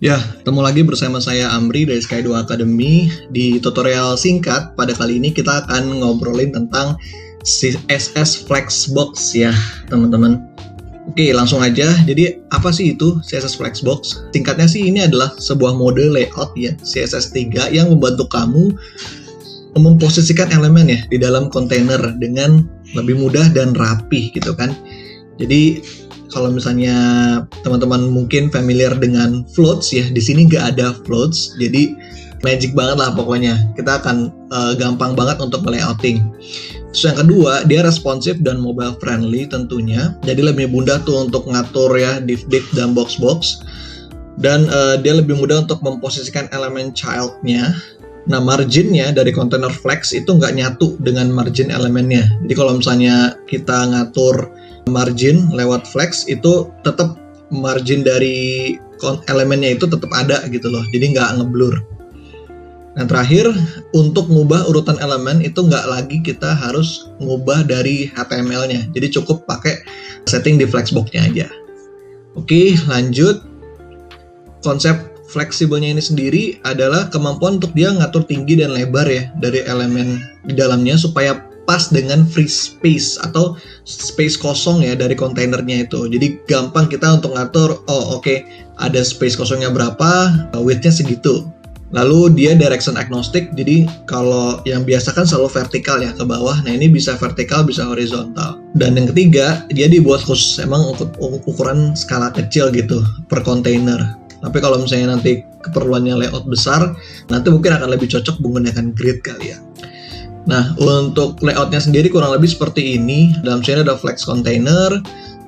Ya, ketemu lagi bersama saya Amri dari Sky2 Academy. Di tutorial singkat, pada kali ini kita akan ngobrolin tentang CSS Flexbox ya, teman-teman. Oke, langsung aja. Jadi, apa sih itu CSS Flexbox? Singkatnya sih ini adalah sebuah mode layout ya, CSS3 yang membantu kamu memposisikan elemen ya di dalam kontainer dengan lebih mudah dan rapih gitu kan. Jadi, kalau misalnya teman-teman mungkin familiar dengan floats ya, di sini nggak ada floats, jadi magic banget lah pokoknya. Kita akan gampang banget untuk layouting. Terus yang kedua, dia responsif dan mobile friendly tentunya, jadi lebih mudah tuh untuk ngatur ya div dan box-box, dan dia lebih mudah untuk memposisikan elemen child-nya. Nah, marginnya dari container flex itu nggak nyatu dengan margin elemennya. Jadi kalau misalnya kita ngatur margin lewat flex, itu tetap margin dari elemennya itu tetap ada gitu loh, jadi nggak ngeblur. Nah, terakhir, untuk ngubah urutan elemen itu nggak lagi kita harus ngubah dari HTML-nya, jadi cukup pakai setting di flexbox-nya aja. Oke, lanjut. Konsep fleksibelnya ini sendiri adalah kemampuan untuk dia ngatur tinggi dan lebar ya dari elemen di dalamnya supaya pas dengan free space atau space kosong ya dari kontainernya itu. Jadi gampang kita untuk ngatur, ada space kosongnya berapa, width-nya segitu. Lalu dia direction agnostic, jadi kalau yang biasa kan selalu vertikal ya ke bawah, nah ini bisa vertikal, bisa horizontal. Dan yang ketiga, dia dibuat khusus emang ukuran skala kecil gitu per kontainer. Tapi kalau misalnya nanti keperluannya layout besar, nanti mungkin akan lebih cocok menggunakan grid kali ya. Nah, untuk layoutnya sendiri kurang lebih seperti ini. Dalam sini ada flex container,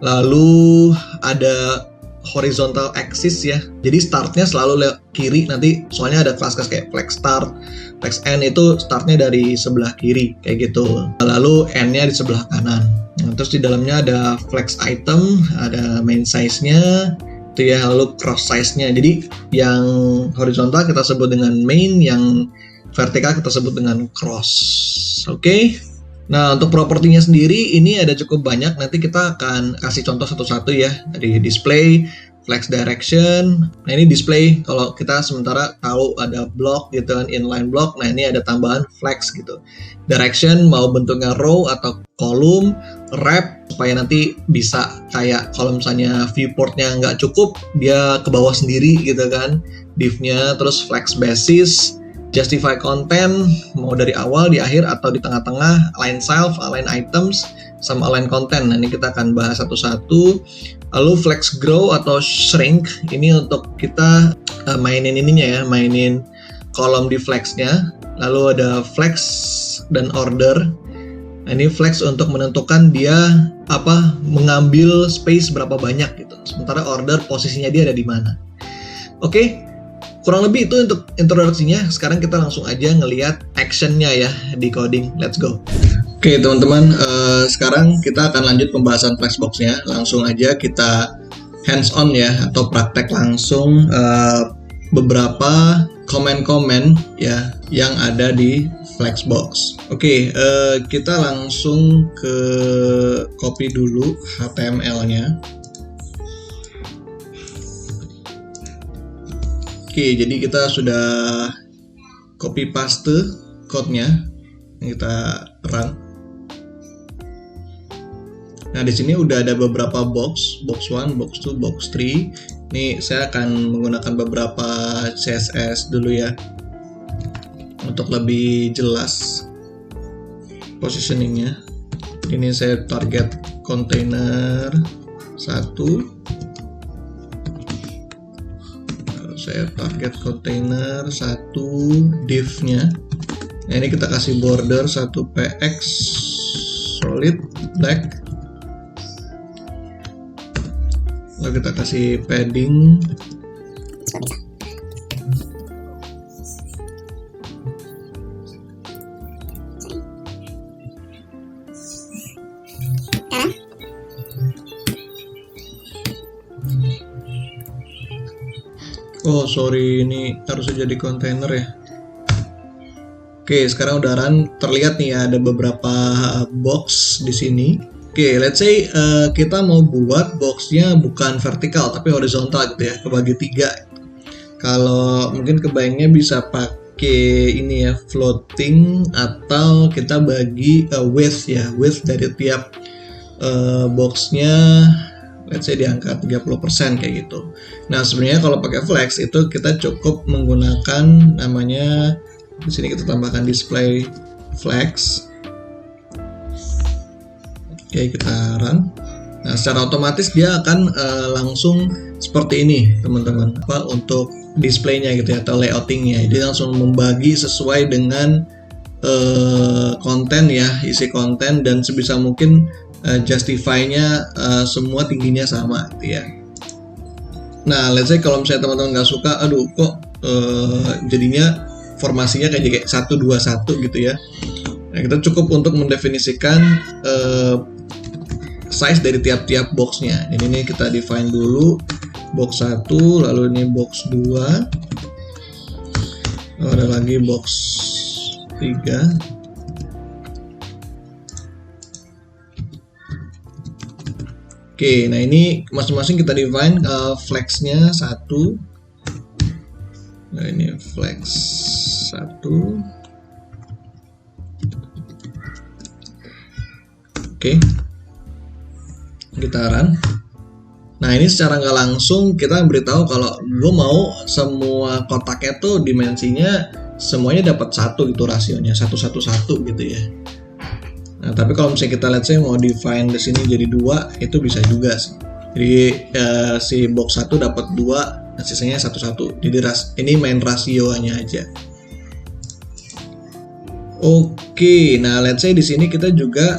lalu ada horizontal axis ya. Jadi startnya selalu kiri, nanti soalnya ada kelas-kelas kayak flex start, flex end itu startnya dari sebelah kiri kayak gitu. Lalu end-nya di sebelah kanan. Nah, terus di dalamnya ada flex item, ada main size-nya, itu ya, lalu cross size-nya. Jadi yang horizontal kita sebut dengan main, yang vertikal kita sebut dengan cross. Oke. Nah, untuk propertinya sendiri ini ada cukup banyak. Nanti kita akan kasih contoh satu-satu ya. Dari display, flex direction. Nah, ini display kalau kita sementara tahu ada block gitu kan, inline block. Nah, ini ada tambahan flex gitu. Direction mau bentuknya row atau column, wrap supaya nanti bisa kayak kalau misalnya viewportnya nggak cukup, dia ke bawah sendiri gitu kan div-nya. Terus flex basis, justify content mau dari awal, di akhir, atau di tengah-tengah, align self, align items, sama align content. Nah, ini kita akan bahas satu-satu. Lalu flex grow atau shrink, ini untuk kita mainin ininya ya, mainin kolom di flexnya. Lalu ada flex dan order. Nah, ini flex untuk menentukan dia mengambil space berapa banyak gitu. Sementara order posisinya dia ada di mana. Oke. Kurang lebih itu untuk introduksinya. Sekarang kita langsung aja ngelihat actionnya ya di coding. Let's go. Oke teman-teman, sekarang kita akan lanjut pembahasan flexbox-nya. Langsung aja kita hands on ya, atau praktek langsung beberapa komen-komen ya yang ada di flexbox. Oke, kita langsung ke copy dulu HTML-nya. Oke, jadi kita sudah copy paste code-nya, kita run. Nah, di sini udah ada beberapa box 1, box 2, box 3. Ini saya akan menggunakan beberapa CSS dulu ya, untuk lebih jelas positioningnya. Ini saya target container 1. Saya target container 1 div-nya. Nah, ini kita kasih border 1 px solid black. Lalu kita kasih padding. Oh sorry, ini harusnya jadi kontainer ya. Oke, sekarang udah run. Terlihat nih ya, ada beberapa box di sini. Oke, let's say kita mau buat boxnya bukan vertikal tapi horizontal gitu ya, kebagi 3. Kalau mungkin kebayangnya bisa pakai ini ya, floating, atau kita bagi width ya, width dari tiap boxnya, let's say di angka 30% kayak gitu. Nah sebenarnya kalau pakai flex itu kita cukup menggunakan namanya, di sini kita tambahkan display flex. Oke, kita run. Nah secara otomatis dia akan langsung seperti ini teman-teman, apa untuk displaynya gitu ya, atau layoutingnya. Dia langsung membagi sesuai dengan konten ya, isi konten, dan sebisa mungkin justify-nya semua tingginya sama gitu ya. Nah let's say kalau misalnya teman-teman nggak suka, aduh kok jadinya formasinya kayak 1-2-1 gitu ya. Nah, kita cukup untuk mendefinisikan size dari tiap-tiap boxnya. Ini kita define dulu box 1, lalu ini box 2, lalu ada lagi box 3. Oke, nah ini masing-masing kita define flexnya 1. Nah ini flex 1. Oke, kita run. Nah ini secara nggak langsung kita beritahu kalau gue mau semua kotaknya tuh dimensinya semuanya dapat 1 gitu, rasionya 1-1-1 gitu ya. Nah tapi kalau misalnya kita let's say mau define di sini jadi 2, itu bisa juga sih. Jadi si box 1 dapat 2, dan sisanya 1-1. Jadi ini main rasionya aja. Oke, nah let's say di sini kita juga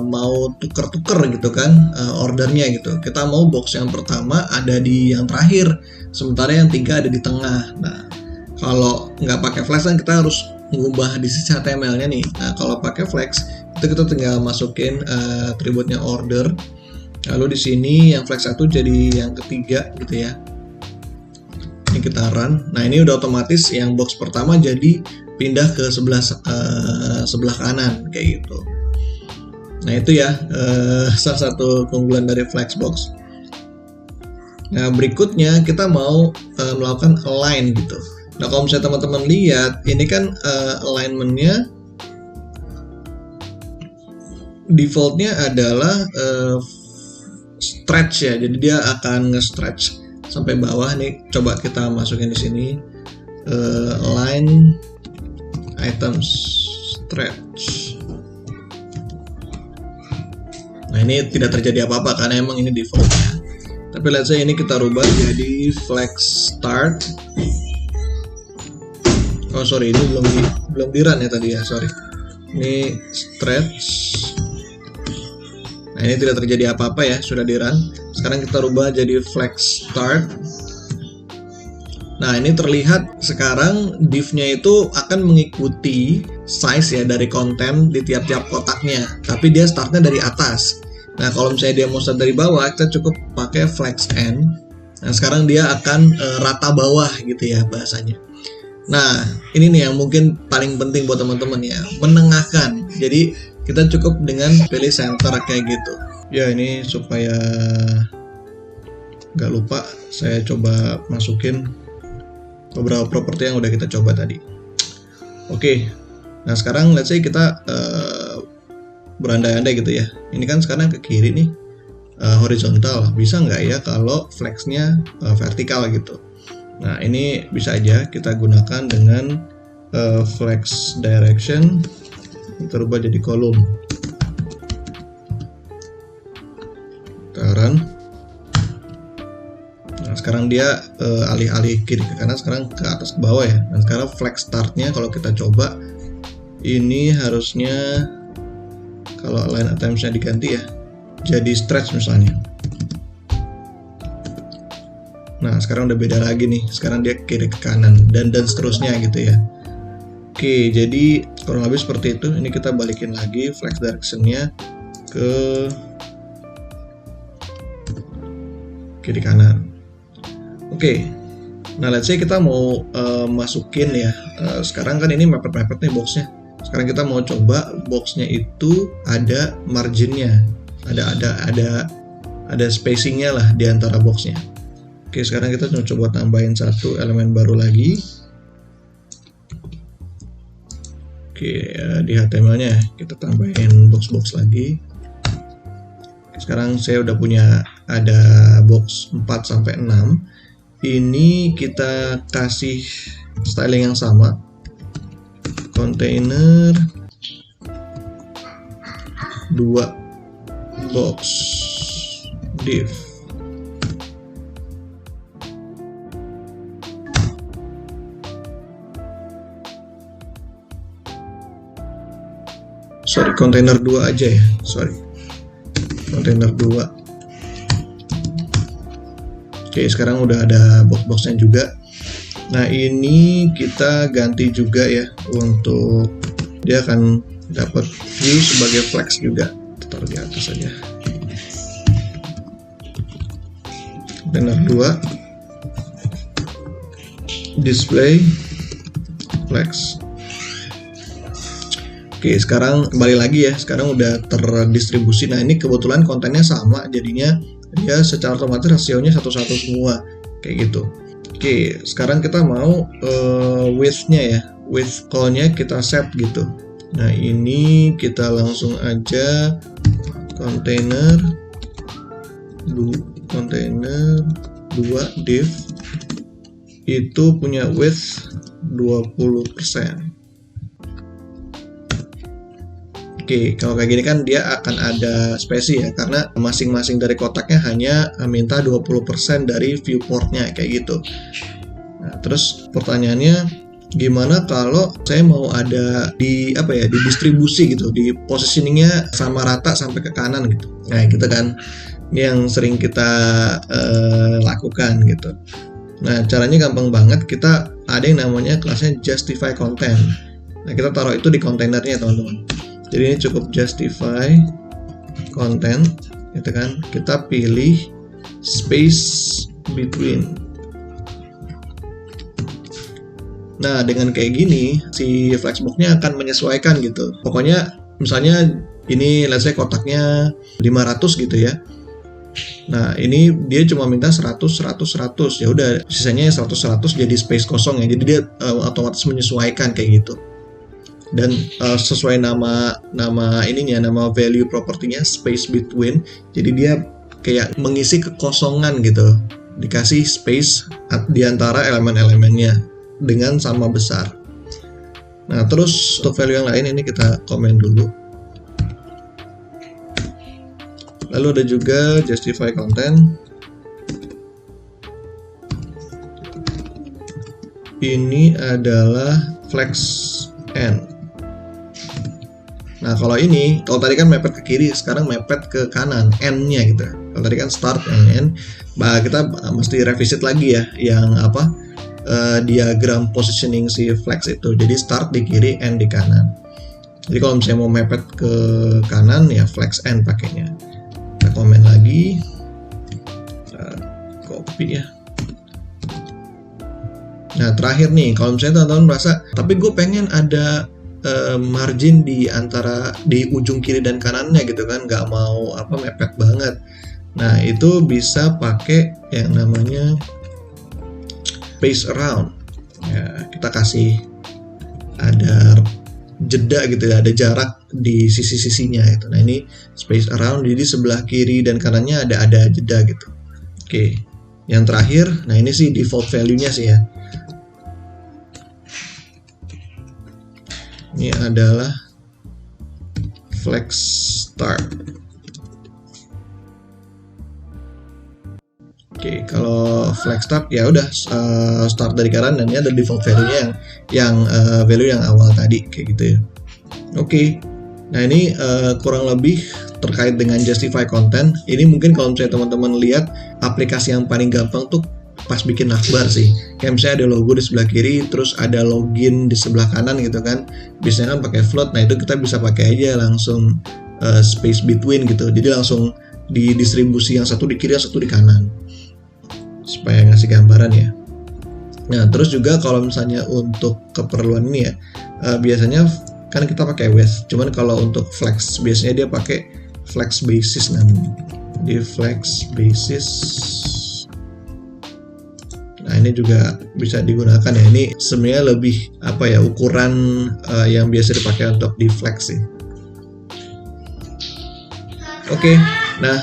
mau tuker-tuker gitu kan ordernya gitu. Kita mau box yang pertama ada di yang terakhir, sementara yang 3 ada di tengah. Nah kalau nggak pakai flex kan kita harus mengubah di sisi HTML-nya nih. Nah kalau pakai flex itu kita tinggal masukin atributnya order, lalu di sini yang flex 1 jadi yang ketiga gitu ya. Ini kita run. Nah ini udah otomatis yang box pertama jadi pindah ke sebelah kanan kayak gitu. Nah itu ya salah satu keunggulan dari Flexbox. Nah berikutnya kita mau melakukan align gitu. Nah kalau misalnya teman-teman lihat ini kan alignmentnya defaultnya adalah stretch ya, jadi dia akan nge-stretch sampai bawah. Nih coba kita masukin di sini align items stretch. Nah ini tidak terjadi apa-apa karena emang ini defaultnya. Tapi let's say ini kita rubah jadi flex start. Oh sorry, ini belum di run ya tadi ya, sorry. Ini stretch. Nah ini tidak terjadi apa-apa ya, sudah di run. Sekarang kita rubah jadi flex start. Nah ini terlihat sekarang div-nya itu akan mengikuti size ya dari konten di tiap-tiap kotaknya, tapi dia startnya dari atas. Nah kalau misalnya dia mau start dari bawah, kita cukup pakai flex end. Nah sekarang dia akan rata bawah gitu ya bahasanya. Nah ini nih yang mungkin paling penting buat teman-teman ya, menengahkan. Jadi kita cukup dengan pilih center kayak gitu. Ya ini supaya nggak lupa, saya coba masukin beberapa properti yang udah kita coba tadi. Oke, nah sekarang let's say kita berandai-andai gitu ya. Ini kan sekarang ke kiri nih, horizontal. Bisa nggak ya kalau flexnya vertikal gitu? Nah ini bisa aja kita gunakan dengan flex direction. Kita rubah jadi kolom. Kita run. Nah, sekarang dia alih-alih kiri ke kanan, sekarang ke atas ke bawah ya. Dan sekarang flex startnya kalau kita coba, ini harusnya kalau line items-nya diganti ya, jadi stretch misalnya. Nah sekarang udah beda lagi nih, sekarang dia kiri ke kanan dan seterusnya gitu ya. Oke, jadi kurang lebih seperti itu. Ini kita balikin lagi flex direction-nya ke kiri kanan. Oke, nah let's say kita mau masukin ya. Sekarang kan ini mepet-mepet nih boxnya. Sekarang kita mau coba boxnya itu ada marginnya, ada spacingnya lah di antara boxnya. Oke, sekarang kita coba tambahin satu elemen baru lagi. Oke, di HTML-nya kita tambahin box-box lagi. Sekarang saya udah punya ada box 4-6. Ini kita kasih styling yang sama. Container 2 box div. Sorry, container 2 aja ya. Sorry. Container 2. Oke, sekarang udah ada box-boxnya juga. Nah, ini kita ganti juga ya untuk dia akan dapat view sebagai flex juga. Taruh di atas saja. Container 2 display flex. Oke, sekarang kembali lagi ya. Sekarang udah terdistribusi. Nah, ini kebetulan kontennya sama, jadinya dia secara otomatis rasionya satu-satu semua kayak gitu. Oke, sekarang kita mau width-nya ya. Width call-nya kita set gitu. Nah, ini kita langsung aja container 2 div itu punya width 20%. Oke, kalau kayak gini kan dia akan ada spasi ya, karena masing-masing dari kotaknya hanya minta 20% dari viewportnya kayak gitu. Nah, terus pertanyaannya gimana kalau saya mau ada di di distribusi gitu, di positioningnya sama rata sampai ke kanan gitu. Nah, gitu kan. Ini yang sering kita lakukan gitu. Nah, caranya gampang banget. Kita ada yang namanya kelasnya justify content. Nah, kita taruh itu di kontainernya, teman-teman. Jadi ini cukup justify content, gitu kan. Kita pilih space between. Nah, dengan kayak gini si flexbox-nya akan menyesuaikan gitu. Pokoknya misalnya ini let's say kotaknya 500 gitu ya. Nah, ini dia cuma minta 100 100. Ya udah, sisanya 100 jadi space kosong ya. Jadi dia otomatis menyesuaikan kayak gitu. Dan sesuai nama value propertinya space between, jadi dia kayak mengisi kekosongan gitu, dikasih space di antara elemen-elemennya dengan sama besar. Nah, terus untuk value yang lain ini kita komen dulu. Lalu ada juga justify content. Ini adalah flex n. Nah, kalau tadi kan mepet ke kiri, sekarang mepet ke kanan, n-nya gitu. Kalau tadi kan start n, kita mesti revisit lagi ya, yang diagram positioning si flex itu. Jadi start di kiri, n di kanan. Jadi kalau misalnya mau mepet ke kanan, ya flex n pakainya. Kita komen lagi, copy ya. Nah, terakhir nih, kalau misalnya teman-teman merasa, tapi gue pengen ada margin di ujung kiri dan kanannya gitu kan, nggak mau mepet banget. Nah, itu bisa pakai yang namanya space around ya. Kita kasih ada jeda gitu ya, ada jarak di sisi-sisinya itu. Nah, ini space around, jadi sebelah kiri dan kanannya ada jeda gitu. Oke, yang terakhir, nah ini sih default value-nya sih ya. Ini adalah flex start. Oke, kalau flex start ya udah start dari kanan, dan ini ada default value-nya yang value yang awal tadi kayak gitu ya. Oke. Nah, ini kurang lebih terkait dengan justify content. Ini mungkin kalau misalnya teman-teman lihat aplikasi yang paling gampang tuh pas bikin navbar sih. Kayak misalnya ada logo di sebelah kiri, terus ada login di sebelah kanan gitu kan. Biasanya kan pakai float. Nah, itu kita bisa pakai aja langsung space between gitu. Jadi langsung di distribusi yang satu di kiri, yang satu di kanan. Supaya ngasih gambaran ya. Nah, terus juga kalau misalnya untuk keperluan ini ya, biasanya kan kita pakai width. Cuman kalau untuk flex biasanya dia pakai flex basis namanya. Di flex basis Nah ini juga bisa digunakan ya. Ini sebenarnya lebih apa ya, ukuran yang biasa dipakai untuk di flex sih. Oke, nah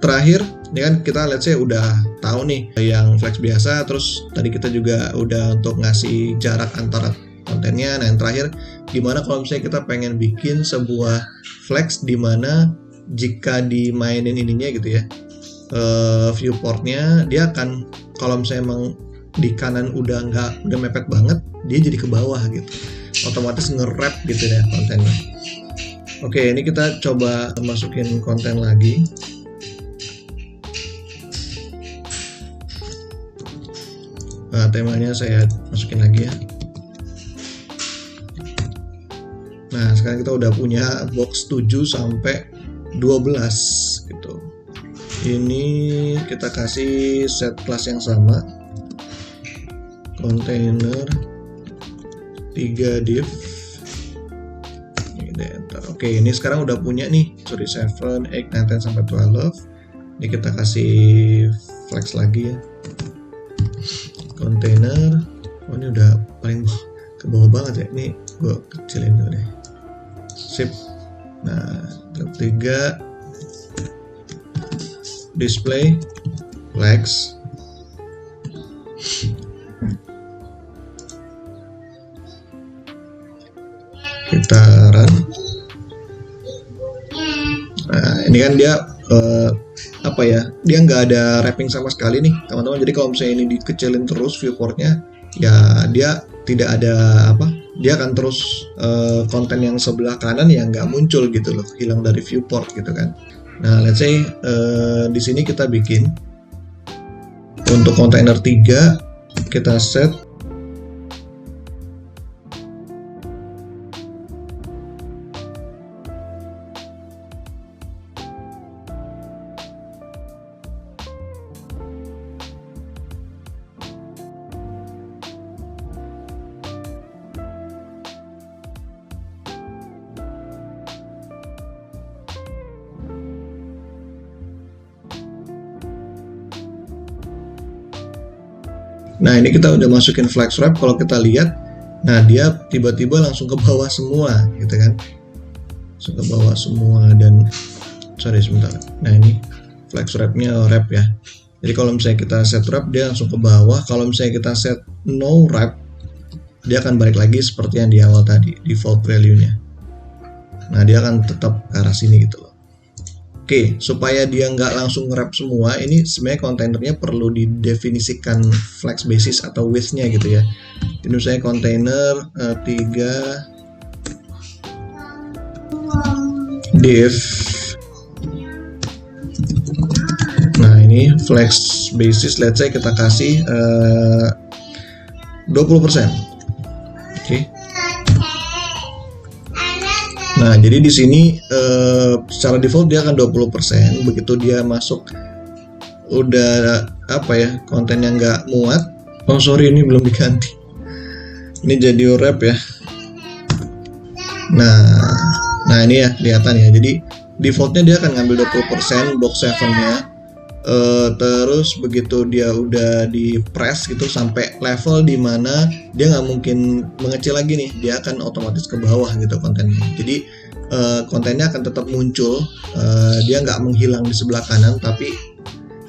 terakhir ini kan kita let's say udah tahu nih yang flex biasa, terus tadi kita juga udah untuk ngasih jarak antara kontennya. Nah yang terakhir, gimana kalau misalnya kita pengen bikin sebuah flex di mana jika dimainin ininya gitu ya, viewportnya, dia akan kalau misalnya emang di kanan udah mepet banget, dia jadi ke bawah gitu, otomatis nge-wrap gitu ya kontennya. Oke, ini kita coba masukin konten lagi. Nah, temanya saya masukin lagi ya. Nah, sekarang kita udah punya box 7 sampai 12 gitu. Ini kita kasih set class yang sama. Container 3 div. Oke, ini sekarang udah punya nih, 7, 8, 9, 10 sampai 12. Ini kita kasih flex lagi ya. Container, oh ini udah paling ke bawah banget ya. Ini gue kecilin dulu deh. Sip. Nah, ketiga display flex. Kita run. Nah, ini kan dia apa ya? Dia nggak ada wrapping sama sekali nih, teman-teman. Jadi kalau misalnya ini dikecilin terus viewportnya, ya dia tidak ada apa? Dia akan terus konten yang sebelah kanan yang nggak muncul gitu loh, hilang dari viewport gitu kan. Nah, let's say di sini kita bikin untuk kontainer 3 kita set Nah ini kita udah masukin flex wrap. Kalau kita lihat, nah dia tiba-tiba langsung ke bawah semua gitu kan, langsung ke bawah semua. Dan sorry sebentar, nah ini flex wrapnya wrap ya. Jadi kalau misalnya kita set wrap, dia langsung ke bawah. Kalau misalnya kita set no wrap, dia akan balik lagi seperti yang di awal tadi, default value-nya. Nah dia akan tetap ke arah sini gitu loh. Oke, supaya dia nggak langsung nge-wrap semua, ini sebenarnya kontainernya perlu didefinisikan flex basis atau width-nya gitu ya. Ini misalnya kontainer 3 div. Nah ini flex basis, let's say kita kasih 20%. Oke. Nah, jadi di sini secara default dia akan 20%. Begitu dia masuk udah apa ya, konten yang nggak muat. Oh sorry, ini belum diganti. Ini jadi wrap ya. Nah ini ya kelihatan ya. Jadi defaultnya dia akan ngambil 20% box 7-nya. Terus begitu dia udah di press gitu sampai level dimana dia nggak mungkin mengecil lagi nih, dia akan otomatis ke bawah gitu kontennya. Jadi kontennya akan tetap muncul, dia nggak menghilang di sebelah kanan, tapi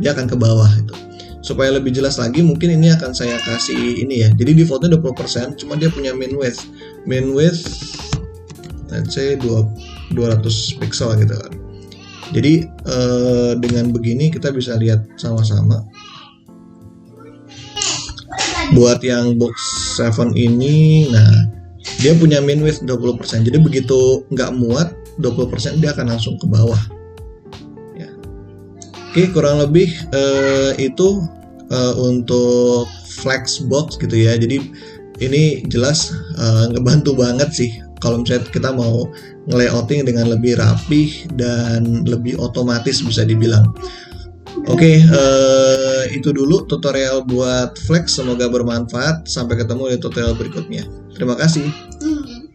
dia akan ke bawah itu. Supaya lebih jelas lagi, mungkin ini akan saya kasih ini ya. Jadi defaultnya 20%, cuma dia punya min width let's say 200 pixel gitu kan. Jadi dengan begini kita bisa lihat sama-sama. Buat yang box 7 ini, nah dia punya min width 20%. Jadi begitu nggak muat 20%, dia akan langsung ke bawah. Ya. Oke, kurang lebih itu untuk flex box gitu ya. Jadi ini jelas ngebantu banget sih kalau misalnya kita mau nge-layouting dengan lebih rapih dan lebih otomatis bisa dibilang. Oke, itu dulu tutorial buat flex, semoga bermanfaat. Sampai ketemu di tutorial berikutnya. Terima kasih.